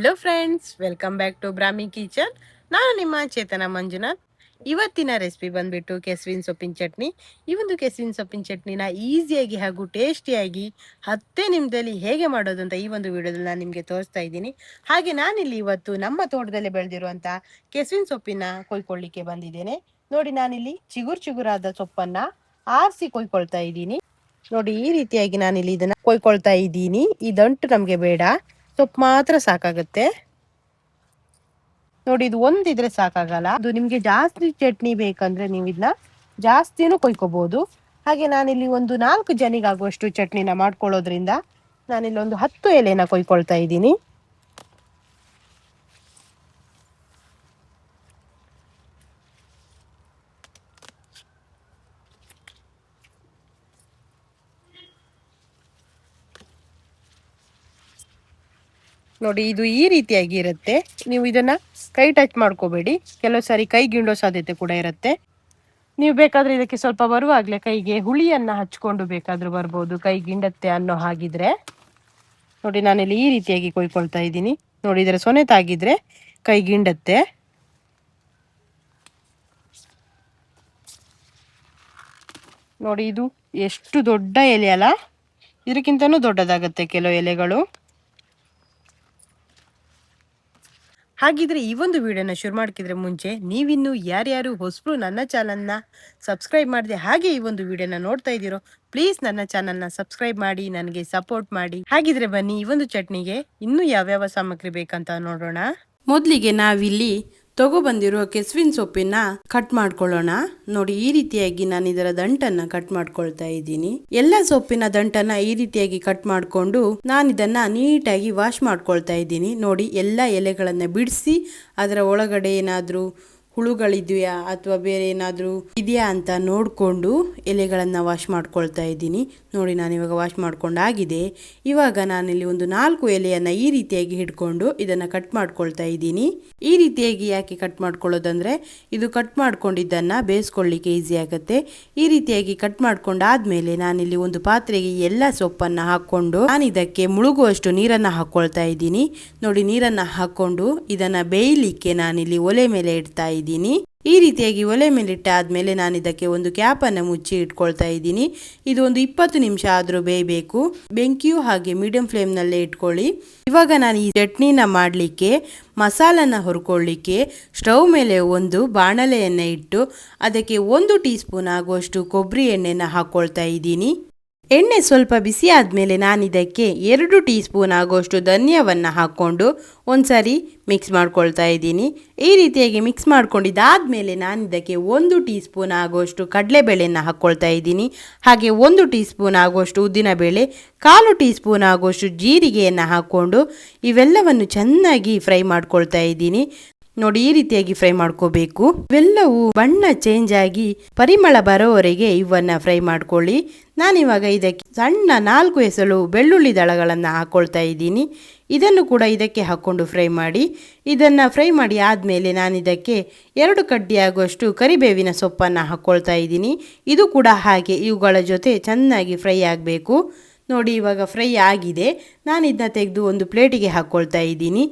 Hello friends, welcome back to Brahmi kitchen. ನಾನು ನಿಮ್ಮ ಚೇತನ ಮಂಜುನಾಥ್. ಇವತ್ತಿನ ರೆಸಿಪಿ ಬಂದ್ಬಿಟ್ಟು ಕೆಸುವಿನ ಸೊಪ್ಪಿನ ಚಟ್ನಿ. ಈ ಒಂದು ಕೆಸುವಿನ ಸೊಪ್ಪಿನ ಚಟ್ನಿನ ಈಸಿಯಾಗಿ ಹಾಗೂ ಟೇಸ್ಟಿಯಾಗಿ 10 ನಿಮಿಷದಲ್ಲಿ ಹೇಗೆ ಮಾಡೋದು ಅಂತ ಈ ಒಂದು ವಿಡಿಯೋದಲ್ಲಿ ನಾನು ನಿಮಗೆ ತೋರಿಸ್ತಾ ಇದ್ದೀನಿ. ಹಾಗೆ ನಾನಿಲ್ಲಿ ಇವತ್ತು ನಮ್ಮ ತೋಟದಲ್ಲಿ ಬೆಳೆದಿರುವಂಥ ಕೆಸುವಿನ ಸೊಪ್ಪಿನ ಕೊಯ್ಕೊಳ್ಳಿಕ್ಕೆ ಬಂದಿದ್ದೇನೆ. ನೋಡಿ, ನಾನಿಲ್ಲಿ ಚಿಗುರಾದ ಸೊಪ್ಪನ್ನ ಆರಿಸಿ ಕೊಯ್ಕೊಳ್ತಾ ಇದ್ದೀನಿ. ನೋಡಿ, ಈ ರೀತಿಯಾಗಿ ನಾನಿಲ್ಲಿ ಇದನ್ನ ಕೊಯ್ಕೊಳ್ತಾ ಇದ್ದೀನಿ. ಈ ದಂಟು ನಮಗೆ ಬೇಡ, ಸೊಪ್ಪು ಮಾತ್ರ ಸಾಕಾಗುತ್ತೆ. ನೋಡಿ, ಇದು ಒಂದಿದ್ರೆ ಸಾಕಾಗಲ್ಲ. ಅದು ನಿಮ್ಗೆ ಜಾಸ್ತಿ ಚಟ್ನಿ ಬೇಕಂದ್ರೆ ನೀವು ಇದನ್ನ ಜಾಸ್ತಿನೂ ಕೊಯ್ಕೋಬಹುದು. ಹಾಗೆ ನಾನಿಲ್ಲಿ ಒಂದು 4 ಜನಿಗಾಗುವಷ್ಟು ಚಟ್ನಿನ ಮಾಡ್ಕೊಳ್ಳೋದ್ರಿಂದ ನಾನಿಲ್ಲಿ ಒಂದು 10 ಎಲೆನ ಕೊಯ್ಕೊಳ್ತಾ ಇದ್ದೀನಿ. ನೋಡಿ, ಇದು ಈ ರೀತಿಯಾಗಿ ಇರುತ್ತೆ. ನೀವು ಇದನ್ನ ಕೈ ಟಚ್ ಮಾಡ್ಕೋಬೇಡಿ, ಕೆಲವು ಸಾರಿ ಕೈ ಗಿಂಡೋ ಸಾಧ್ಯತೆ ಕೂಡ ಇರುತ್ತೆ. ನೀವು ಬೇಕಾದ್ರೆ ಇದಕ್ಕೆ ಸ್ವಲ್ಪ ಬರುವಾಗಲೇ ಕೈಗೆ ಹುಳಿಯನ್ನ ಹಚ್ಕೊಂಡು ಬೇಕಾದ್ರೂ ಬರ್ಬೋದು, ಕೈ ಗಿಂಡತ್ತೆ ಅನ್ನೋ ಹಾಗಿದ್ರೆ. ನೋಡಿ, ನಾನಿಲ್ಲಿ ಈ ರೀತಿಯಾಗಿ ಕೊಯ್ಕೊಳ್ತಾ ಇದ್ದೀನಿ. ನೋಡಿ, ಇದರ ಸೊನೆ ತಾಗಿದ್ರೆ ಕೈ ಗಿಂಡತ್ತೆ. ನೋಡಿ, ಇದು ಎಷ್ಟು ದೊಡ್ಡ ಎಲೆ ಅಲ್ಲ, ಇದಕ್ಕಿಂತನೂ ದೊಡ್ಡದಾಗತ್ತೆ ಕೆಲವು ಎಲೆಗಳು. ಹಾಗಿದ್ರೆ ಈ ಒಂದು ವಿಡಿಯೋನ ಶುರು ಮಾಡ್ಕಿದ್ರೆ ಮುಂಚೆ ನೀವಿನ್ನು ಯಾರ್ಯಾರು ಹೊಸಬ್ರು ನನ್ನ ಚಾನಲ್ನ ಸಬ್ಸ್ಕ್ರೈಬ್ ಮಾಡಿದೆ ಹಾಗೆ ಈ ಒಂದು ವಿಡಿಯೋನ ನೋಡ್ತಾ ಇದ್ದೀರೋ, ಪ್ಲೀಸ್ ನನ್ನ ಚಾನಲ್ನ ಸಬ್ಸ್ಕ್ರೈಬ್ ಮಾಡಿ ನನಗೆ ಸಪೋರ್ಟ್ ಮಾಡಿ. ಹಾಗಿದ್ರೆ ಬನ್ನಿ ಈ ಒಂದು ಚಟ್ನಿಗೆ ಇನ್ನೂ ಯಾವ್ಯಾವ ಸಾಮಗ್ರಿ ಬೇಕಂತ ನೋಡೋಣ. ಮೊದಲಿಗೆ ನಾವಿಲ್ಲಿ ತಗೊಬಂದಿರೋ ಕೆಸುವಿನ ಸೊಪ್ಪಿನ ಕಟ್ ಮಾಡ್ಕೊಳ್ಳೋಣ. ನೋಡಿ, ಈ ರೀತಿಯಾಗಿ ನಾನು ಇದರ ದಂಟನ್ನ ಕಟ್ ಮಾಡ್ಕೊಳ್ತಾ ಇದ್ದೀನಿ. ಎಲ್ಲ ಸೊಪ್ಪಿನ ದಂಟನ್ನ ಈ ರೀತಿಯಾಗಿ ಕಟ್ ಮಾಡ್ಕೊಂಡು ನಾನು ಇದನ್ನ ನೀಟಾಗಿ ವಾಶ್ ಮಾಡ್ಕೊಳ್ತಾ ಇದ್ದೀನಿ. ನೋಡಿ, ಎಲ್ಲ ಎಲೆಗಳನ್ನ ಬಿಡಿಸಿ ಅದರ ಒಳಗಡೆ ಏನಾದ್ರೂ ಹುಳುಗಳಿದೆಯಾ ಅಥವಾ ಬೇರೆ ಏನಾದರೂ ಇದೆಯಾ ಅಂತ ನೋಡಿಕೊಂಡು ಎಲೆಗಳನ್ನು ವಾಶ್ ಮಾಡ್ಕೊಳ್ತಾ ಇದ್ದೀನಿ. ನೋಡಿ, ನಾನು ಇವಾಗ ವಾಶ್ ಮಾಡ್ಕೊಂಡಾಗಿದೆ. ಇವಾಗ ನಾನಿಲ್ಲಿ ಒಂದು 4 ಎಲೆಯನ್ನು ಈ ರೀತಿಯಾಗಿ ಹಿಡ್ಕೊಂಡು ಇದನ್ನು ಕಟ್ ಮಾಡ್ಕೊಳ್ತಾ ಇದ್ದೀನಿ. ಈ ರೀತಿಯಾಗಿ ಯಾಕೆ ಕಟ್ ಮಾಡ್ಕೊಳ್ಳೋದಂದರೆ ಇದು ಕಟ್ ಮಾಡ್ಕೊಂಡಿದ್ದನ್ನು ಬೇಯಿಸ್ಕೊಳ್ಳಿಕ್ಕೆ ಈಸಿ ಆಗುತ್ತೆ. ಈ ರೀತಿಯಾಗಿ ಕಟ್ ಮಾಡ್ಕೊಂಡಾದ್ಮೇಲೆ ನಾನಿಲ್ಲಿ ಒಂದು ಪಾತ್ರೆಗೆ ಎಲ್ಲ ಸೊಪ್ಪನ್ನು ಹಾಕ್ಕೊಂಡು ನಾನು ಇದಕ್ಕೆ ಮುಳುಗುವಷ್ಟು ನೀರನ್ನು ಹಾಕ್ಕೊಳ್ತಾ ಇದ್ದೀನಿ. ನೋಡಿ, ನೀರನ್ನು ಹಾಕ್ಕೊಂಡು ಇದನ್ನು ಬೇಯಲಿಕ್ಕೆ ನಾನಿಲ್ಲಿ ಒಲೆ ಮೇಲೆ ಇಡ್ತಾ ಇದ್ದೀನಿ. ಈ ರೀತಿಯಾಗಿ ಒಲೆ ಮೇಲೆ ಇಟ್ಟಾದ್ಮೇಲೆ ನಾನು ಇದಕ್ಕೆ ಒಂದು ಕ್ಯಾಪ್ ಅನ್ನು ಮುಚ್ಚಿ ಇಟ್ಕೊಳ್ತಾ ಇದ್ದೀನಿ. ಇದು ಒಂದು 20 ನಿಮಿಷ ಆದರೂ ಬೇಯಬೇಕು. ಬೆಂಕಿಯು ಹಾಗೆ ಮೀಡಿಯಂ ಫ್ಲೇಮ್ ನಲ್ಲೇ ಇಟ್ಕೊಳ್ಳಿ. ಇವಾಗ ನಾನು ಈ ಚಟ್ನಿನ ಮಾಡಲಿಕ್ಕೆ ಮಸಾಲನ ಹುರ್ಕೊಳ್ಳಿಕ್ಕೆ ಸ್ಟವ್ ಮೇಲೆ ಒಂದು ಬಾಣಲೆಯನ್ನು ಇಟ್ಟು ಅದಕ್ಕೆ 1 ಟೀ ಸ್ಪೂನ್ ಆಗುವಷ್ಟು ಕೊಬ್ಬರಿ ಎಣ್ಣೆನ ಹಾಕ್ಕೊಳ್ತಾ ಇದ್ದೀನಿ. ಎಣ್ಣೆ ಸ್ವಲ್ಪ ಬಿಸಿ ಆದಮೇಲೆ ನಾನು ಇದಕ್ಕೆ 2 ಟೀ ಸ್ಪೂನ್ ಆಗೋಷ್ಟು ಧನಿಯಾವನ್ನು ಹಾಕ್ಕೊಂಡು ಒಂದ್ಸರಿ ಮಿಕ್ಸ್ ಮಾಡ್ಕೊಳ್ತಾ ಇದ್ದೀನಿ. ಈ ರೀತಿಯಾಗಿ ಮಿಕ್ಸ್ ಮಾಡ್ಕೊಂಡಿದ್ದಾದಮೇಲೆ ನಾನು ಇದಕ್ಕೆ 1 ಟೀ ಸ್ಪೂನ್ ಆಗೋಷ್ಟು ಕಡಲೆಬೇಳೆಯನ್ನು ಹಾಕ್ಕೊಳ್ತಾ ಇದ್ದೀನಿ. ಹಾಗೆ 1 ಟೀ ಸ್ಪೂನ್ ಆಗೋಷ್ಟು ಉದ್ದಿನಬೇಳೆ, 1/4 ಟೀ ಸ್ಪೂನ್ ಆಗೋಷ್ಟು ಜೀರಿಗೆಯನ್ನು ಹಾಕ್ಕೊಂಡು ಇವೆಲ್ಲವನ್ನು ಚೆನ್ನಾಗಿ ಫ್ರೈ ಮಾಡ್ಕೊಳ್ತಾ ಇದ್ದೀನಿ. ನೋಡಿ, ಈ ರೀತಿಯಾಗಿ ಫ್ರೈ ಮಾಡ್ಕೋಬೇಕು. ಇವೆಲ್ಲವೂ ಬಣ್ಣ ಚೇಂಜ್ ಆಗಿ ಪರಿಮಳ ಬರೋವರೆಗೆ ಇವನ್ನ ಫ್ರೈ ಮಾಡ್ಕೊಳ್ಳಿ. ನಾನಿವಾಗ ಇದಕ್ಕೆ ಸಣ್ಣ 4 ಎಸಳು ಬೆಳ್ಳುಳ್ಳಿ ದಳಗಳನ್ನು ಹಾಕ್ಕೊಳ್ತಾ ಇದ್ದೀನಿ. ಇದನ್ನು ಕೂಡ ಇದಕ್ಕೆ ಹಾಕ್ಕೊಂಡು ಫ್ರೈ ಮಾಡಿ. ಇದನ್ನು ಫ್ರೈ ಮಾಡಿ ಆದಮೇಲೆ ನಾನು ಇದಕ್ಕೆ 2 ಕಡ್ಡಿ ಆಗುವಷ್ಟು ಕರಿಬೇವಿನ ಸೊಪ್ಪನ್ನು ಹಾಕ್ಕೊಳ್ತಾ ಇದ್ದೀನಿ. ಇದು ಕೂಡ ಹಾಗೆ ಇವುಗಳ ಜೊತೆ ಚೆನ್ನಾಗಿ ಫ್ರೈ ಆಗಬೇಕು. ನೋಡಿ, ಇವಾಗ ಫ್ರೈ ಆಗಿದೆ. ನಾನು ಇದನ್ನ ತೆಗೆದು ಒಂದು ಪ್ಲೇಟಿಗೆ ಹಾಕ್ಕೊಳ್ತಾ ಇದ್ದೀನಿ.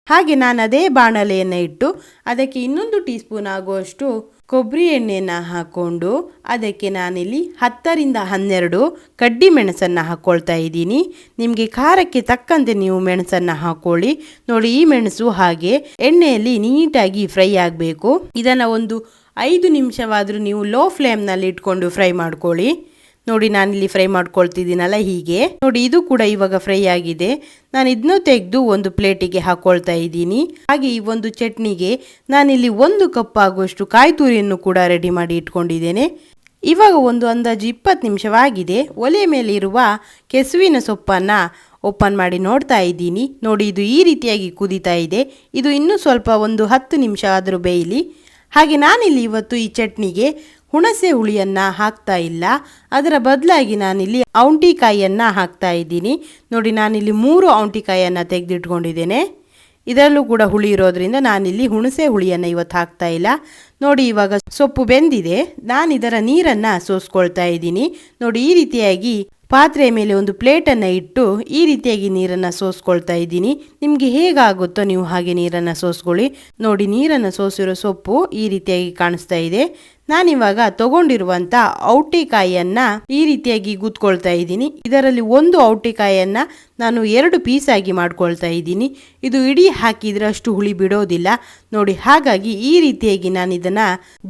ಹಾಗೆ ನಾನು ಅದೇ ಬಾಣಲೆಯನ್ನು ಇಟ್ಟು ಅದಕ್ಕೆ 1 ಟೀ ಸ್ಪೂನ್ ಆಗುವಷ್ಟು ಕೊಬ್ಬರಿ ಎಣ್ಣೆಯನ್ನು ಹಾಕ್ಕೊಂಡು ಅದಕ್ಕೆ ನಾನಿಲ್ಲಿ 10 ರಿಂದ 12 ಕಡ್ಡಿ ಮೆಣಸನ್ನು ಹಾಕ್ಕೊಳ್ತಾ ಇದ್ದೀನಿ. ನಿಮಗೆ ಖಾರಕ್ಕೆ ತಕ್ಕಂತೆ ನೀವು ಮೆಣಸನ್ನು ಹಾಕ್ಕೊಳ್ಳಿ. ನೋಡಿ, ಈ ಮೆಣಸು ಹಾಗೆ ಎಣ್ಣೆಯಲ್ಲಿ ನೀಟಾಗಿ ಫ್ರೈ ಆಗಬೇಕು. ಇದನ್ನು ಒಂದು 5 ನಿಮಿಷವಾದರೂ ನೀವು ಲೋ ಫ್ಲೇಮ್ನಲ್ಲಿ ಇಟ್ಕೊಂಡು ಫ್ರೈ ಮಾಡ್ಕೊಳ್ಳಿ. ನೋಡಿ, ನಾನಿಲ್ಲಿ ಫ್ರೈ ಮಾಡ್ಕೊಳ್ತಿದ್ದೀನಲ್ಲ ಹೀಗೆ. ನೋಡಿ, ಇದು ಕೂಡ ಇವಾಗ ಫ್ರೈ ಆಗಿದೆ. ನಾನು ಇದನ್ನು ತೆಗೆದು ಒಂದು ಪ್ಲೇಟಿಗೆ ಹಾಕ್ಕೊಳ್ತಾ ಇದ್ದೀನಿ. ಹಾಗೆ ಈ ಒಂದು ಚಟ್ನಿಗೆ ನಾನಿಲ್ಲಿ 1 ಕಪ್ ಆಗುವಷ್ಟು ಕಾಯಿ ತುರಿಯನ್ನು ಕೂಡ ರೆಡಿ ಮಾಡಿ ಇಟ್ಕೊಂಡಿದ್ದೇನೆ. ಇವಾಗ ಒಂದು ಅಂದಾಜು 20 ನಿಮಿಷವಾಗಿದೆ. ಒಲೆ ಮೇಲೆ ಇರುವ ಕೆಸುವಿನ ಸೊಪ್ಪನ್ನು ಓಪನ್ ಮಾಡಿ ನೋಡ್ತಾ ಇದ್ದೀನಿ. ನೋಡಿ, ಇದು ಈ ರೀತಿಯಾಗಿ ಕುದೀತಾ ಇದೆ. ಇದು ಇನ್ನೂ ಸ್ವಲ್ಪ ಒಂದು 10 ನಿಮಿಷ ಆದರೂ ಬೇಯಲಿ. ಹಾಗೆ ನಾನಿಲ್ಲಿ ಇವತ್ತು ಈ ಚಟ್ನಿಗೆ ಹುಣಸೆ ಹುಳಿಯನ್ನು ಹಾಕ್ತಾ ಇಲ್ಲ, ಅದರ ಬದಲಾಗಿ ನಾನಿಲ್ಲಿ ಔಂಟಿಕಾಯಿಯನ್ನು ಹಾಕ್ತಾ ಇದ್ದೀನಿ. ನೋಡಿ, ನಾನಿಲ್ಲಿ 3 ಔಂಟಿಕಾಯಿಯನ್ನು ತೆಗೆದಿಟ್ಕೊಂಡಿದ್ದೇನೆ. ಇದರಲ್ಲೂ ಕೂಡ ಹುಳಿ ಇರೋದ್ರಿಂದ ನಾನಿಲ್ಲಿ ಹುಣಸೆ ಹುಳಿಯನ್ನು ಇವತ್ತು ಹಾಕ್ತಾ ಇಲ್ಲ. ನೋಡಿ, ಇವಾಗ ಸೊಪ್ಪು ಬೆಂದಿದೆ. ನಾನು ಇದರ ನೀರನ್ನು ಸೋಸ್ಕೊಳ್ತಾ ಇದ್ದೀನಿ. ನೋಡಿ, ಈ ರೀತಿಯಾಗಿ ಪಾತ್ರೆಯ ಮೇಲೆ ಒಂದು ಪ್ಲೇಟನ್ನು ಇಟ್ಟು ಈ ರೀತಿಯಾಗಿ ನೀರನ್ನು ಸೋಸ್ಕೊಳ್ತಾ ಇದ್ದೀನಿ. ನಿಮಗೆ ಹೇಗಾಗುತ್ತೋ ನೀವು ಹಾಗೆ ನೀರನ್ನು ಸೋಸ್ಕೊಳ್ಳಿ. ನೋಡಿ, ನೀರನ್ನು ಸೋಸಿರೋ ಸೊಪ್ಪು ಈ ರೀತಿಯಾಗಿ ಕಾಣಿಸ್ತಾ ಇದೆ. ನಾನಿವಾಗ ತಗೊಂಡಿರುವಂತ ಔಟೆಕಾಯಿಯನ್ನ ಈ ರೀತಿಯಾಗಿ ಗುದ್ಕೊಳ್ತಾ ಇದ್ದೀನಿ. ಇದರಲ್ಲಿ ಒಂದು ಔಟೆಕಾಯಿಯನ್ನ ನಾನು 2 ಪೀಸ್ ಆಗಿ ಮಾಡ್ಕೊಳ್ತಾ ಇದ್ದೀನಿ. ಇದು ಇಡೀ ಹಾಕಿದ್ರೆ ಅಷ್ಟು ಹುಳಿ ಬಿಡೋದಿಲ್ಲ ನೋಡಿ. ಹಾಗಾಗಿ ಈ ರೀತಿಯಾಗಿ ನಾನು ಇದನ್ನ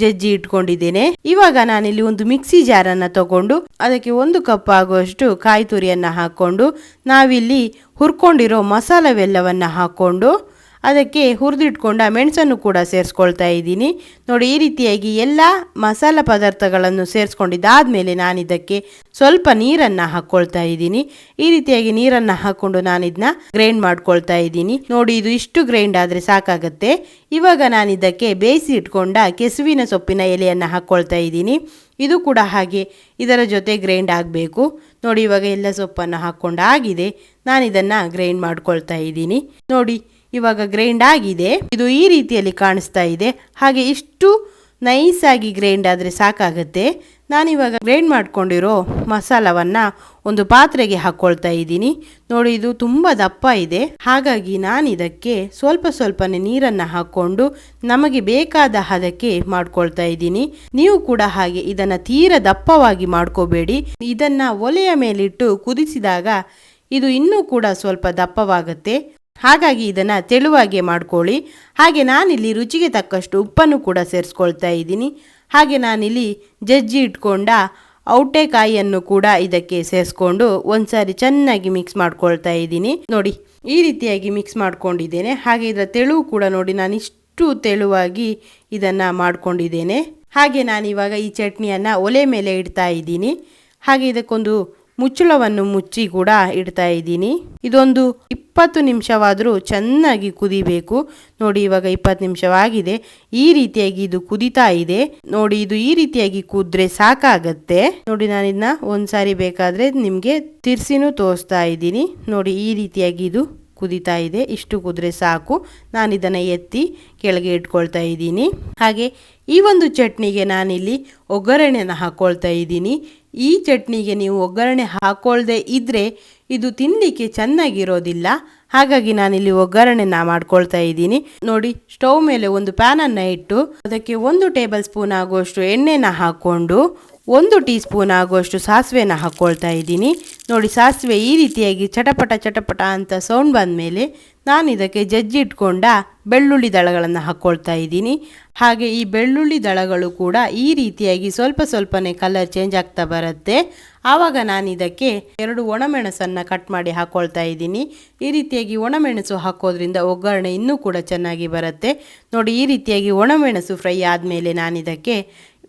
ಜಜ್ಜಿ ಇಟ್ಕೊಂಡಿದ್ದೇನೆ. ಇವಾಗ ನಾನಿಲ್ಲಿ ಒಂದು ಮಿಕ್ಸಿ ಜಾರನ್ನ ತಗೊಂಡು ಅದಕ್ಕೆ 1 ಕಪ್ ಆಗುವಷ್ಟು ಕಾಯಿ ತುರಿಯನ್ನ ಹಾಕೊಂಡು ನಾವಿಲ್ಲಿ ಹುರ್ಕೊಂಡಿರೋ ಮಸಾಲವೆಲ್ಲವನ್ನ ಹಾಕೊಂಡು ಅದಕ್ಕೆ ಹುರಿದಿಟ್ಕೊಂಡ ಮೆಣಸನ್ನು ಕೂಡ ಸೇರಿಸ್ಕೊಳ್ತಾ ಇದ್ದೀನಿ. ನೋಡಿ, ಈ ರೀತಿಯಾಗಿ ಎಲ್ಲ ಮಸಾಲ ಪದಾರ್ಥಗಳನ್ನು ಸೇರಿಸ್ಕೊಂಡಿದ್ದಾದ್ಮೇಲೆ ನಾನು ಇದಕ್ಕೆ ಸ್ವಲ್ಪ ನೀರನ್ನು ಹಾಕ್ಕೊಳ್ತಾ ಇದ್ದೀನಿ. ಈ ರೀತಿಯಾಗಿ ನೀರನ್ನು ಹಾಕ್ಕೊಂಡು ನಾನು ಇದನ್ನ ಗ್ರೈಂಡ್ ಮಾಡ್ಕೊಳ್ತಾ ಇದ್ದೀನಿ. ನೋಡಿ, ಇದು ಇಷ್ಟು ಗ್ರೈಂಡ್ ಆದರೆ ಸಾಕಾಗತ್ತೆ. ಇವಾಗ ನಾನು ಇದಕ್ಕೆ ಬೇಯಿಸಿ ಇಟ್ಕೊಂಡ ಕೆಸುವಿನ ಸೊಪ್ಪಿನ ಎಲೆಯನ್ನು ಹಾಕ್ಕೊಳ್ತಾ ಇದ್ದೀನಿ. ಇದು ಕೂಡ ಹಾಗೆ ಇದರ ಜೊತೆ ಗ್ರೈಂಡ್ ಆಗಬೇಕು. ನೋಡಿ, ಇವಾಗ ಎಲ್ಲ ಸೊಪ್ಪನ್ನು ಹಾಕ್ಕೊಂಡಾಗಿದೆ. ನಾನು ಇದನ್ನು ಗ್ರೈಂಡ್ ಮಾಡ್ಕೊಳ್ತಾ ಇದ್ದೀನಿ. ನೋಡಿ, ಇವಾಗ ಗ್ರೈಂಡ್ ಆಗಿದೆ. ಇದು ಈ ರೀತಿಯಲ್ಲಿ ಕಾಣಿಸ್ತಾ ಇದೆ. ಹಾಗೆ ಇಷ್ಟು ನೈಸ್ ಆಗಿ ಗ್ರೈಂಡ್ ಆದರೆ ಸಾಕಾಗತ್ತೆ. ನಾನಿವಾಗ ಗ್ರೈಂಡ್ ಮಾಡ್ಕೊಂಡಿರೋ ಮಸಾಲವನ್ನು ಒಂದು ಪಾತ್ರೆಗೆ ಹಾಕ್ಕೊಳ್ತಾ ಇದ್ದೀನಿ. ನೋಡಿ, ಇದು ತುಂಬ ದಪ್ಪ ಇದೆ. ಹಾಗಾಗಿ ನಾನು ಇದಕ್ಕೆ ಸ್ವಲ್ಪ ಸ್ವಲ್ಪನೇ ನೀರನ್ನು ಹಾಕ್ಕೊಂಡು ನಮಗೆ ಬೇಕಾದ ಹದಕ್ಕೆ ಮಾಡ್ಕೊಳ್ತಾ ಇದ್ದೀನಿ. ನೀವು ಕೂಡ ಹಾಗೆ ಇದನ್ನು ತೀರಾ ದಪ್ಪವಾಗಿ ಮಾಡ್ಕೋಬೇಡಿ. ಇದನ್ನು ಒಲೆಯ ಮೇಲಿಟ್ಟು ಕುದಿಸಿದಾಗ ಇದು ಇನ್ನೂ ಕೂಡ ಸ್ವಲ್ಪ ದಪ್ಪವಾಗುತ್ತೆ. ಹಾಗಾಗಿ ಇದನ್ನು ತೆಳುವಾಗೆ ಮಾಡ್ಕೊಳ್ಳಿ. ಹಾಗೆ ನಾನಿಲ್ಲಿ ರುಚಿಗೆ ತಕ್ಕಷ್ಟು ಉಪ್ಪನ್ನು ಕೂಡ ಸೇರಿಸ್ಕೊಳ್ತಾ ಇದ್ದೀನಿ. ಹಾಗೆ ನಾನಿಲ್ಲಿ ಜಜ್ಜಿ ಇಟ್ಕೊಂಡ ಔಟೆಕಾಯಿಯನ್ನು ಕೂಡ ಇದಕ್ಕೆ ಸೇರಿಸ್ಕೊಂಡು ಒಂದ್ಸಾರಿ ಚೆನ್ನಾಗಿ ಮಿಕ್ಸ್ ಮಾಡ್ಕೊಳ್ತಾ ಇದ್ದೀನಿ. ನೋಡಿ, ಈ ರೀತಿಯಾಗಿ ಮಿಕ್ಸ್ ಮಾಡ್ಕೊಂಡಿದ್ದೇನೆ. ಹಾಗೆ ಇದರ ತೆಳು ಕೂಡ ನೋಡಿ, ನಾನು ಇಷ್ಟು ತೆಳುವಾಗಿ ಇದನ್ನು ಮಾಡ್ಕೊಂಡಿದ್ದೇನೆ. ಹಾಗೆ ನಾನಿವಾಗ ಈ ಚಟ್ನಿಯನ್ನು ಒಲೆ ಮೇಲೆ ಇಡ್ತಾ ಇದ್ದೀನಿ. ಹಾಗೆ ಇದಕ್ಕೊಂದು ಮುಚ್ಚಳವನ್ನು ಮುಚ್ಚಿ ಕೂಡ ಇಡ್ತಾ ಇದ್ದೀನಿ. ಇದೊಂದು 20 ನಿಮಿಷವಾದರೂ ಚೆನ್ನಾಗಿ ಕುದಿಬೇಕು. ನೋಡಿ, ಇವಾಗ 20 ನಿಮಿಷವಾಗಿದೆ. ಈ ರೀತಿಯಾಗಿ ಇದು ಕುದಿತಾ ಇದೆ. ನೋಡಿ, ಇದು ಈ ರೀತಿಯಾಗಿ ಕುದ್ರೆ ಸಾಕಾಗತ್ತೆ. ನೋಡಿ, ನಾನು ಇದನ್ನ ಒಂದ್ಸಾರಿ ಬೇಕಾದ್ರೆ ನಿಮ್ಗೆ ತಿರ್ಸಿನೂ ತೋರಿಸ್ತಾ ಇದ್ದೀನಿ. ನೋಡಿ, ಈ ರೀತಿಯಾಗಿ ಇದು ಕುದಿತಾ ಇದೆ. ಇಷ್ಟು ಕುದ್ರೆ ಸಾಕು. ನಾನು ಇದನ್ನು ಎತ್ತಿ ಕೆಳಗೆ ಇಟ್ಕೊಳ್ತಾ ಇದ್ದೀನಿ. ಹಾಗೆ ಈ ಒಂದು ಚಟ್ನಿಗೆ ನಾನಿಲ್ಲಿ ಒಗ್ಗರಣೆಯನ್ನು ಹಾಕ್ಕೊಳ್ತಾ ಇದ್ದೀನಿ. ಈ ಚಟ್ನಿಗೆ ನೀವು ಒಗ್ಗರಣೆ ಹಾಕ್ಕೊಳ್ದೆ ಇದ್ರೆ ಇದು ತಿನ್ನಲಿಕ್ಕೆ ಚೆನ್ನಾಗಿರೋದಿಲ್ಲ. ಹಾಗಾಗಿ ನಾನಿಲ್ಲಿ ಒಗ್ಗರಣೆನ ಮಾಡ್ಕೊಳ್ತಾ ಇದ್ದೀನಿ. ನೋಡಿ, ಸ್ಟವ್ ಮೇಲೆ ಒಂದು ಪ್ಯಾನನ್ನು ಇಟ್ಟು ಅದಕ್ಕೆ 1 ಟೇಬಲ್ ಸ್ಪೂನ್ ಆಗುವಷ್ಟು ಎಣ್ಣೆನ ಹಾಕ್ಕೊಂಡು 1 ಟೀ ಸ್ಪೂನ್ ಆಗುವಷ್ಟು ಸಾಸಿವೆನ ಹಾಕ್ಕೊಳ್ತಾ ಇದ್ದೀನಿ. ನೋಡಿ, ಸಾಸಿವೆ ಈ ರೀತಿಯಾಗಿ ಚಟಪಟ ಚಟಪಟ ಅಂತ ಸೌಂಡ್ ಬಂದಮೇಲೆ ನಾನು ಇದಕ್ಕೆ ಜಜ್ಜಿಟ್ಕೊಂಡ ಬೆಳ್ಳುಳ್ಳಿ ದಳಗಳನ್ನು ಹಾಕ್ಕೊಳ್ತಾ ಇದ್ದೀನಿ. ಹಾಗೆ ಈ ಬೆಳ್ಳುಳ್ಳಿ ದಳಗಳು ಕೂಡ ಈ ರೀತಿಯಾಗಿ ಸ್ವಲ್ಪ ಸ್ವಲ್ಪನೇ ಕಲರ್ ಚೇಂಜ್ ಆಗ್ತಾ ಬರುತ್ತೆ. ಆವಾಗ ನಾನು ಇದಕ್ಕೆ 2 ಒಣಮೆಣಸನ್ನು ಕಟ್ ಮಾಡಿ ಹಾಕ್ಕೊಳ್ತಾ ಇದ್ದೀನಿ. ಈ ರೀತಿಯಾಗಿ ಒಣಮೆಣಸು ಹಾಕೋದ್ರಿಂದ ಒಗ್ಗರಣೆ ಇನ್ನೂ ಕೂಡ ಚೆನ್ನಾಗಿ ಬರುತ್ತೆ. ನೋಡಿ, ಈ ರೀತಿಯಾಗಿ ಒಣಮೆಣಸು ಫ್ರೈ ಆದಮೇಲೆ ನಾನು ಇದಕ್ಕೆ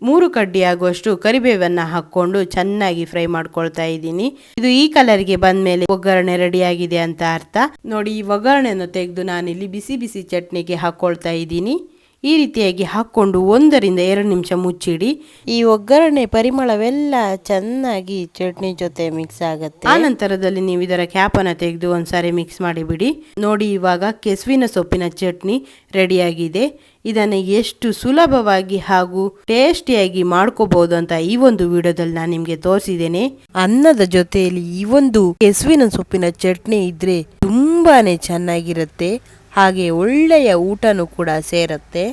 3 ಕಡ್ಡಿ ಆಗುವಷ್ಟು ಕರಿಬೇವನ್ನು ಹಾಕ್ಕೊಂಡು ಚೆನ್ನಾಗಿ ಫ್ರೈ ಮಾಡ್ಕೊಳ್ತಾ ಇದ್ದೀನಿ. ಇದು ಈ ಕಲರ್ಗೆ ಬಂದಮೇಲೆ ಒಗ್ಗರಣೆ ರೆಡಿಯಾಗಿದೆ ಅಂತ ಅರ್ಥ. ನೋಡಿ, ಈ ಒಗ್ಗರಣೆಯನ್ನು ತೆಗೆದು ನಾನಿಲ್ಲಿ ಬಿಸಿ ಬಿಸಿ ಚಟ್ನಿಗೆ ಹಾಕ್ಕೊಳ್ತಾ ಇದ್ದೀನಿ. ಈ ರೀತಿಯಾಗಿ ಹಾಕ್ಕೊಂಡು 1 ರಿಂದ 2 ನಿಮಿಷ ಮುಚ್ಚಿಡಿ. ಈ ಒಗ್ಗರಣೆ ಪರಿಮಳವೆಲ್ಲ ಚೆನ್ನಾಗಿ ಚಟ್ನಿ ಜೊತೆ ಮಿಕ್ಸ್ ಆಗುತ್ತೆ. ಆ ನಂತರದಲ್ಲಿ ನೀವು ಇದರ ಕ್ಯಾಪನ್ನು ತೆಗೆದು ಒಂದ್ಸಾರಿ ಮಿಕ್ಸ್ ಮಾಡಿಬಿಡಿ. ನೋಡಿ, ಇವಾಗ ಕೆಸುವಿನ ಸೊಪ್ಪಿನ ಚಟ್ನಿ ರೆಡಿಯಾಗಿದೆ. ಇದನ್ನು ಎಷ್ಟು ಸುಲಭವಾಗಿ ಹಾಗೂ ಟೇಸ್ಟಿಯಾಗಿ ಮಾಡ್ಕೋಬಹುದು ಅಂತ ಈ ಒಂದು ವಿಡಿಯೋದಲ್ಲಿ ನಾನು ನಿಮಗೆ ತೋರಿಸಿದ್ದೇನೆ. ಅನ್ನದ ಜೊತೆಯಲ್ಲಿ ಈ ಒಂದು ಕೆಸುವಿನ ಸೊಪ್ಪಿನ ಚಟ್ನಿ ಇದ್ರೆ ತುಂಬಾನೇ ಚೆನ್ನಾಗಿರುತ್ತೆ. ಹಾಗೆ ಒಳ್ಳೆಯ ಊಟನೂ ಕೂಡ ಸೇರುತ್ತೆ.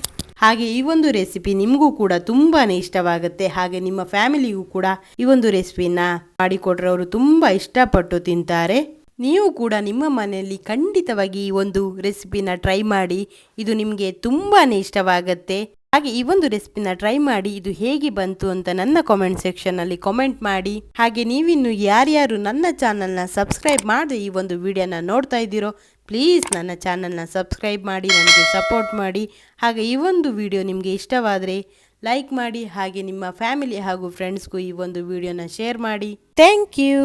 ಹಾಗೆ ಈ ಒಂದು ರೆಸಿಪಿ ನಿಮಗೂ ಕೂಡ ತುಂಬಾನೇ ಇಷ್ಟವಾಗುತ್ತೆ. ಹಾಗೆ ನಿಮ್ಮ ಫ್ಯಾಮಿಲಿಗೂ ಕೂಡ ಈ ಒಂದು ರೆಸಿಪಿನ ಮಾಡಿಕೊಟ್ರೆ ಅವರು ತುಂಬಾ ಇಷ್ಟಪಟ್ಟು ತಿಂತಾರೆ. ನೀವು ಕೂಡ ನಿಮ್ಮ ಮನೆಯಲ್ಲಿ ಖಂಡಿತವಾಗಿ ಈ ಒಂದು ರೆಸಿಪಿನ ಟ್ರೈ ಮಾಡಿ. ಇದು ನಿಮಗೆ ತುಂಬಾನೇ ಇಷ್ಟವಾಗುತ್ತೆ. ಹಾಗೆ ಈ ಒಂದು ರೆಸಿಪಿನ ಟ್ರೈ ಮಾಡಿ ಇದು ಹೇಗೆ ಬಂತು ಅಂತ ನನ್ನ ಕಾಮೆಂಟ್ ಸೆಕ್ಷನ್ ಅಲ್ಲಿ ಕಾಮೆಂಟ್ ಮಾಡಿ. ಹಾಗೆ ನೀವಿನ್ನು ಯಾರ್ಯಾರು ನನ್ನ ಚಾನಲ್ನ ಸಬ್ಸ್ಕ್ರೈಬ್ ಮಾಡಿ ಈ ಒಂದು ವಿಡಿಯೋನ ನೋಡ್ತಾ ಇದ್ದೀರೋ ಪ್ಲೀಸ್ ನನ್ನ ಚಾನಲ್ನ ಸಬ್ಸ್ಕ್ರೈಬ್ ಮಾಡಿ, ನನಗೆ ಸಪೋರ್ಟ್ ಮಾಡಿ. ಹಾಗೆ ಈ ಒಂದು ವಿಡಿಯೋ ನಿಮಗೆ ಇಷ್ಟವಾದರೆ ಲೈಕ್ ಮಾಡಿ. ಹಾಗೆ ನಿಮ್ಮ ಫ್ಯಾಮಿಲಿ ಹಾಗೂ ಫ್ರೆಂಡ್ಸ್ಗೂ ಈ ಒಂದು ವಿಡಿಯೋನ ಶೇರ್ ಮಾಡಿ. Thank you.